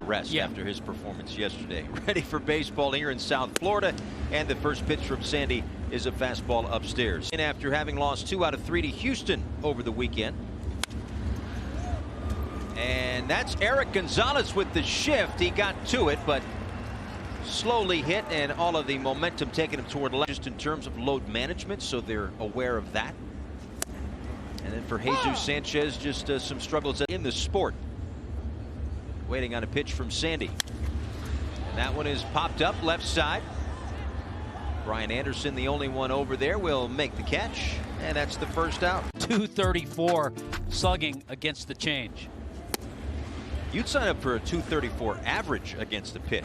rest after his performance yesterday. Ready for baseball here in South Florida, and the first pitch from Sandy is a fastball upstairs. And after having lost 2 out of 3 to Houston over the weekend. And that's Eric Gonzalez with the shift. He got to it, but slowly hit, and all of the momentum taking him toward left, just in terms of load management, so they're aware of that. And then for Jesus Sanchez, just some struggles in the sport. Waiting on a pitch from Sandy. And that one is popped up left side. Brian Anderson, the only one over there, will make the catch, and that's the first out. 234 slugging against the change. You'd sign up for a 234 average against the pitch.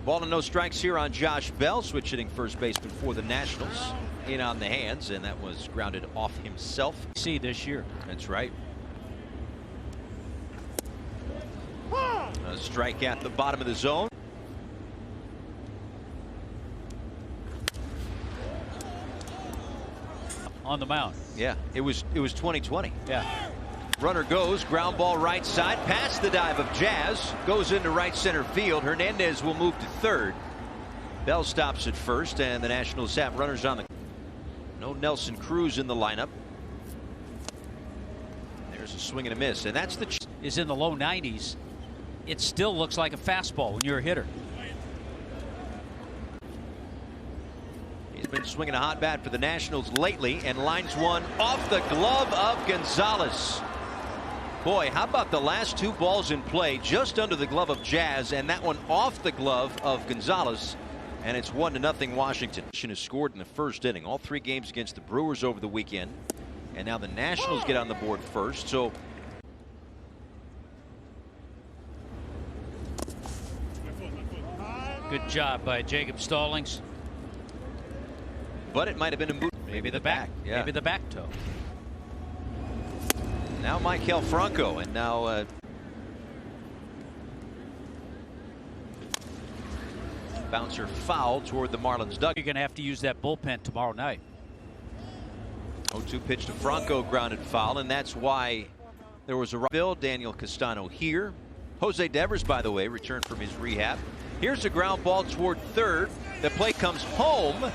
Ball and no strikes here on Josh Bell, switch hitting first baseman for the Nationals. In on the hands, and that was grounded off himself. See this year. That's right. A strike at the bottom of the zone. On the mound. Yeah, it was 2020. Yeah. Runner goes, ground ball right side, past the dive of Jazz, goes into right center field. Hernandez will move to third. Bell stops at first, and the Nationals have runners on the. No Nelson Cruz in the lineup. There's a swing and a miss, and that's the. Is in the low 90s. It still looks like a fastball when you're a hitter. He's been swinging a hot bat for the Nationals lately, and lines one off the glove of Gonzalez. Boy, how about the last 2 balls in play, just under the glove of Jazz, and that one off the glove of Gonzalez. And it's 1-0 Washington. Has scored in the first inning. All 3 games against the Brewers over the weekend. And now the Nationals get on the board first. So good job by Jacob Stallings. But it might have been a move. Maybe the back. Yeah. Maybe the back toe. Now Maikel Franco, and now bouncer foul toward the Marlins dugout. You're going to have to use that bullpen tomorrow night. 0-2 pitch to Franco, grounded foul, and that's why there was a bill. Daniel Castano here. Jose Devers, by the way, returned from his rehab. Here's a ground ball toward third. The play comes home,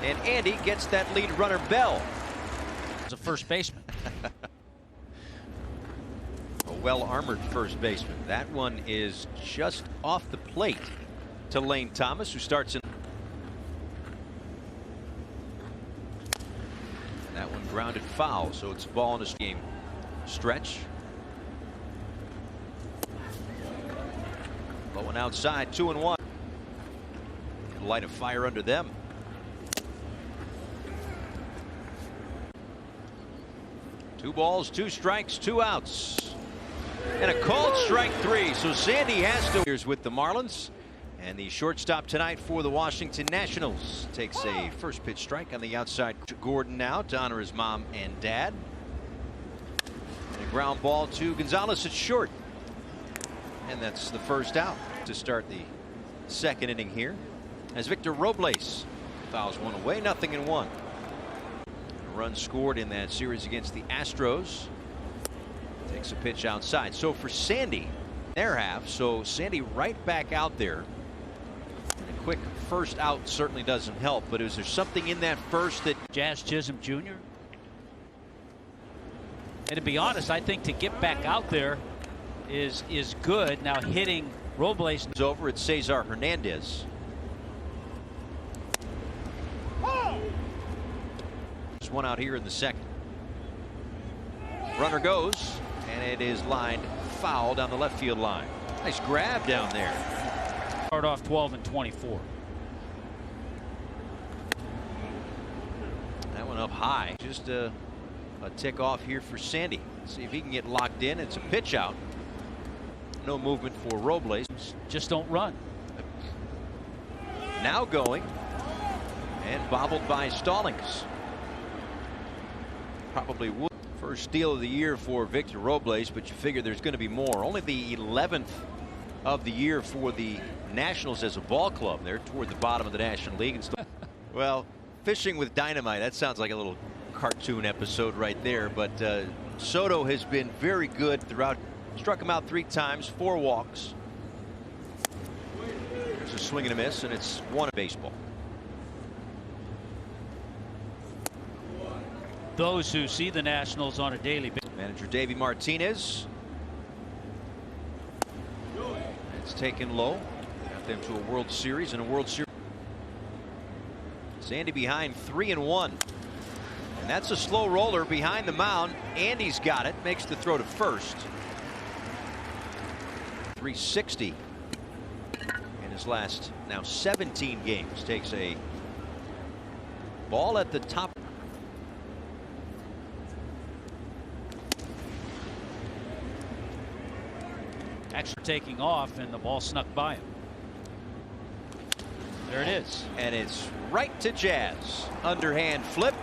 and Andy gets that lead runner Bell. As a first baseman. A well-armored first baseman. That one is just off the plate to Lane Thomas, who starts in. That one grounded foul, so it's a ball in a game stretch. Low one outside, 2-1. Light a fire under them. Two balls, 2 strikes, 2 outs. And a called strike 3. So Sandy has to. Here's with the Marlins. And the shortstop tonight for the Washington Nationals takes a first pitch strike on the outside to Gordon now to honor his mom and dad. And a ground ball to Gonzalez at short. And that's the first out to start the second inning here. As Victor Robles fouls one away, 0-1. A run scored in that series against the Astros. Takes a pitch outside. So for Sandy, their half. So Sandy right back out there. And a quick first out certainly doesn't help. But is there something in that first that Jazz Chisholm Jr.? And to be honest, I think to get back out there is good. Now hitting Robles is over. It's Cesar Hernandez. There's one out here in the second. Runner goes, and it is lined foul down the left field line. Nice grab down there. Start off 12-24. That one up high. Just a tick off here for Sandy. See if he can get locked in. It's a pitch out. No movement for Robles. Just don't run. Now going, and bobbled by Stallings. Probably would. First steal of the year for Victor Robles, but you figure there's going to be more. Only the 11th of the year for the Nationals as a ball club. They're toward the bottom of the National League. And well, fishing with dynamite, that sounds like a little cartoon episode right there. But Soto has been very good throughout. Struck him out 3 times, 4 walks. There's a swing and a miss, and it's one baseball. Those who see the Nationals on a daily basis. Manager Davey Martinez. It's taken low. Got them to a World Series and a World Series. Sandy behind 3-1. And that's a slow roller behind the mound. Andy's got it. Makes the throw to first. 360 in his last now 17 games. Takes a ball at the top. Actually taking off, and the ball snuck by him. There it is. And it's right to Jazz. Underhand flip.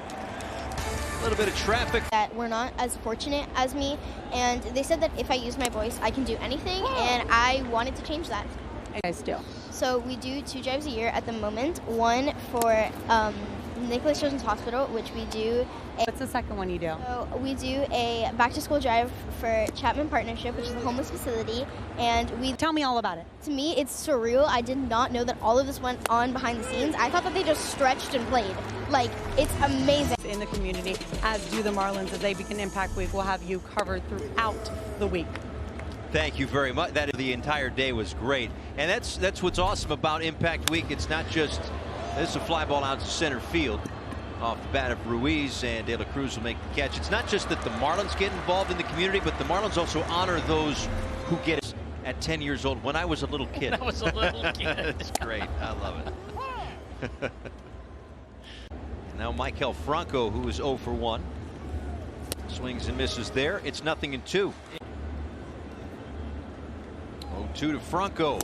A little bit of traffic. That we're not as fortunate as me, and they said that if I use my voice, I can do anything, and I wanted to change that. You guys do? So we do 2 drives a year at the moment. One for Nicholas Children's Hospital, which we do. What's the second one you do? So we do a back-to-school drive for Chapman Partnership, which is a homeless facility, and we. Tell me all about it. To me, it's surreal. I did not know that all of this went on behind the scenes. I thought that they just stretched and played. Like, it's amazing. In the community, as do the Marlins, as they begin Impact Week, we'll have you covered throughout the week. Thank you very much. That the entire day was great, and that's what's awesome about Impact Week. It's not just this is a fly ball out to center field off the bat of Ruiz, and De La Cruz will make the catch. It's not just that the Marlins get involved in the community, but the Marlins also honor those who get it at 10 years old. When I was a little kid. That was a little kid. It's great. I love it. Now Maikel Franco, who is 0 for 1. Swings and misses there. It's 0-2. 0-2 to Franco.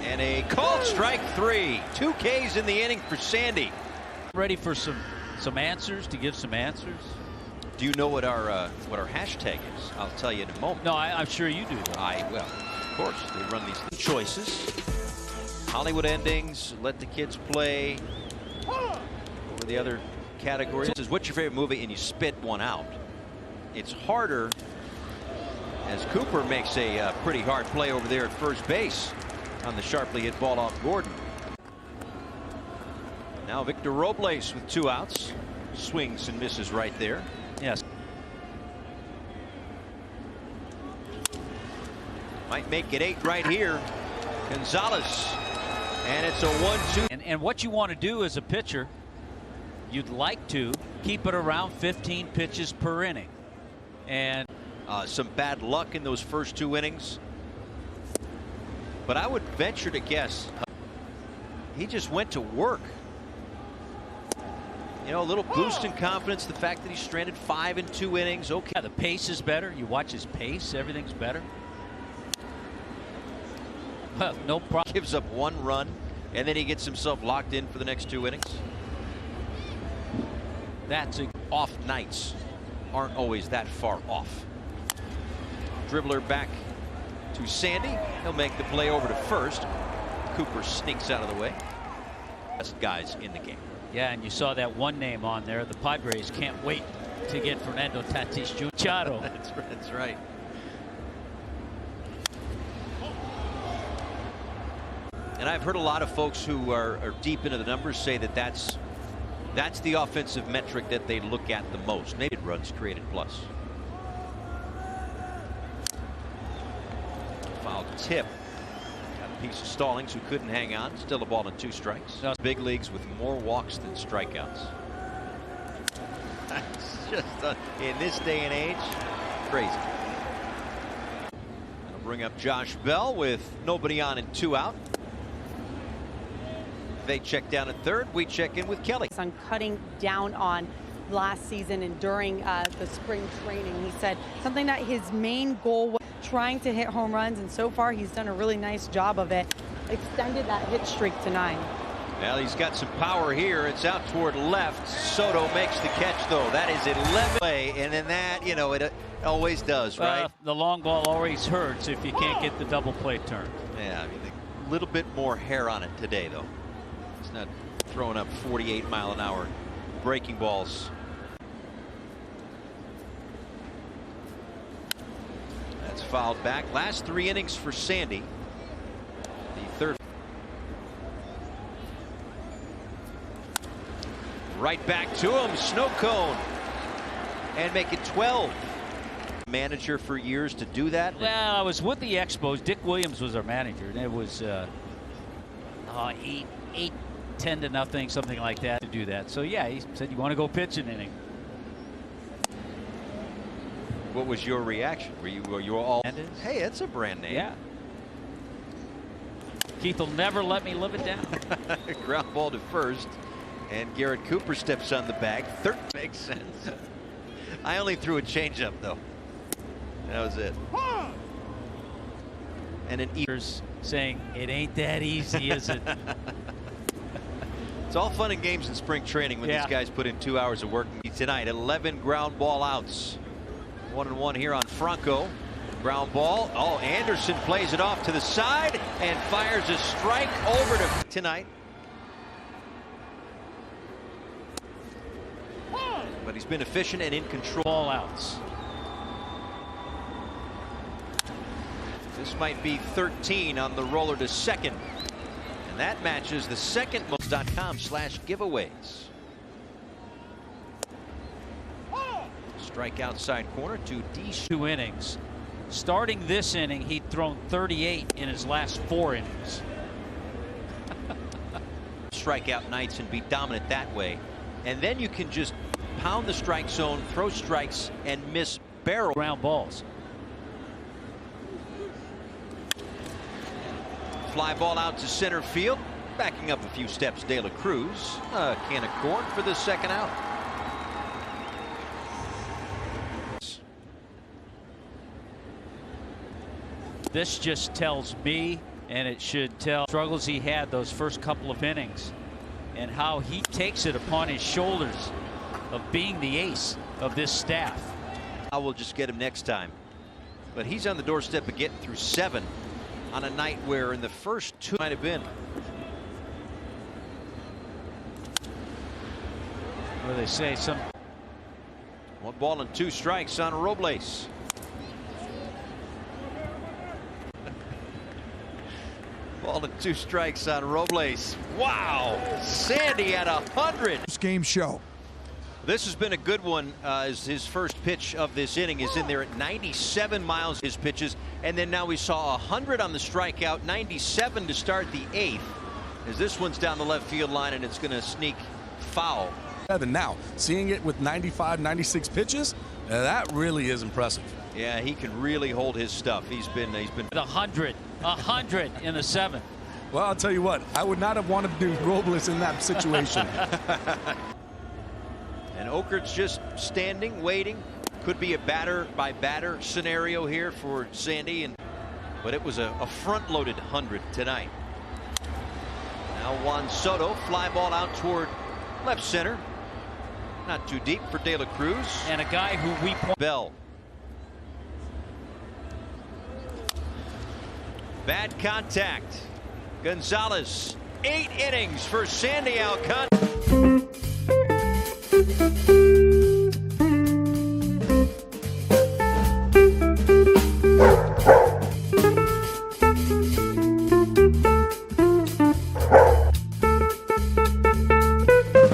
And a called strike 3. 2 Ks in the inning for Sandy. Ready for some answers, to give some answers. Do you know what our hashtag is? I'll tell you in a moment. No, I'm sure you do. Well, of course, they run these choices. Hollywood endings, let the kids play. Over the other categories is what's your favorite movie, and you spit one out. It's harder as Cooper makes a pretty hard play over there at first base on the sharply hit ball off Gordon. Now Victor Robles with 2 outs. Swings and misses right there. Yes. Might make it 8 right here. Gonzalez. And it's a 1-2. And what you want to do as a pitcher, you'd like to keep it around 15 pitches per inning. And some bad luck in those first 2 innings. But I would venture to guess he just went to work. You know, a little boost in confidence. The fact that he stranded 5 in 2 innings. Okay. Yeah, the pace is better. You watch his pace. Everything's better. Well, no problem. Gives up 1 run, and then he gets himself locked in for the next 2 innings. That's off nights aren't always that far off. Dribbler back to Sandy. He'll make the play over to first. Cooper sneaks out of the way. Best guys in the game. Yeah, and you saw that one name on there. The Padres can't wait to get Fernando Tatis Jr. That's right. And I've heard a lot of folks who are deep into the numbers say that that's the offensive metric that they look at the most. Maybe runs created plus. Foul tip. Got a piece of Stallings who couldn't hang on. Still a ball and 2 strikes. Big leagues with more walks than strikeouts. That's just in this day and age, crazy. That'll bring up Josh Bell with nobody on and 2 out. They check down at third. We check in with Kelly. On cutting down on last season and during the spring training, he said something that his main goal was trying to hit home runs, and so far he's done a really nice job of it. Extended that hit streak to 9. Well, he's got some power here. It's out toward left. Soto makes the catch, though. That is 11 play, and then that, you know, it always does, right? The long ball always hurts if you can't get the double play turn. Yeah, I mean, a little bit more hair on it today, though. It's not throwing up 48-mile-an-hour breaking balls. That's fouled back. Last 3 innings for Sandy. The third. Right back to him, snow cone, and make it 12. Manager for years to do that. Well, I was with the Expos. Dick Williams was our manager, and it was 10 to nothing, something like that, to do that. So yeah, he said, "You want to go pitch an inning?" What was your reaction? Were you all? Hey, it's a brand name. Yeah. Keith will never let me live it down. Ground ball to first, and Garrett Cooper steps on the bag. Third makes sense. I only threw a changeup though. That was it. And an saying it ain't that easy, is it? It's all fun and games in spring training when these guys put in 2 hours of work. Tonight, 11 ground ball outs. 1-1 here on Franco. Ground ball. Oh, Anderson plays it off to the side and fires a strike over to tonight. But he's been efficient and in control. All outs. This might be 13 on the roller to second. And that matches the second most.com/giveaways. Strike outside corner to D. 2 innings. Starting this inning, he'd thrown 38 in his last 4 innings. Strikeout nights and be dominant that way. And then you can just pound the strike zone, throw strikes, and miss barrel Ground balls. Fly ball out to center field. Backing up a few steps, De La Cruz. A can of corn for the second out. This just tells me, and it should tell struggles he had those first couple of innings, and how he takes it upon his shoulders of being the ace of this staff. I will just get him next time. But he's on the doorstep of getting through 7 on a night where in the first 2 might have been. What do they say? 1 ball and 2 strikes on Robles. Ball and 2 strikes on Robles. Wow. Sandy at 100. This game show. This has been a good one as his first pitch of this inning is in there at 97 miles his pitches, and then now we saw 100 on the strikeout, 97 to start the 8th, as this one's down the left field line and it's going to sneak foul. And now seeing it with 95, 96 pitches, that really is impressive. Yeah, he can really hold his stuff. He's been 100 in the 7th. Well, I'll tell you what, I would not have wanted to do Robles in that situation. And Okert's just standing, waiting. Could be a batter by batter scenario here for Sandy, but it was a front-loaded 100 tonight. Now Juan Soto, fly ball out toward left center. Not too deep for De La Cruz. And a guy who we point. Bell. Bad contact. Gonzalez. 8 innings for Sandy Alcantara.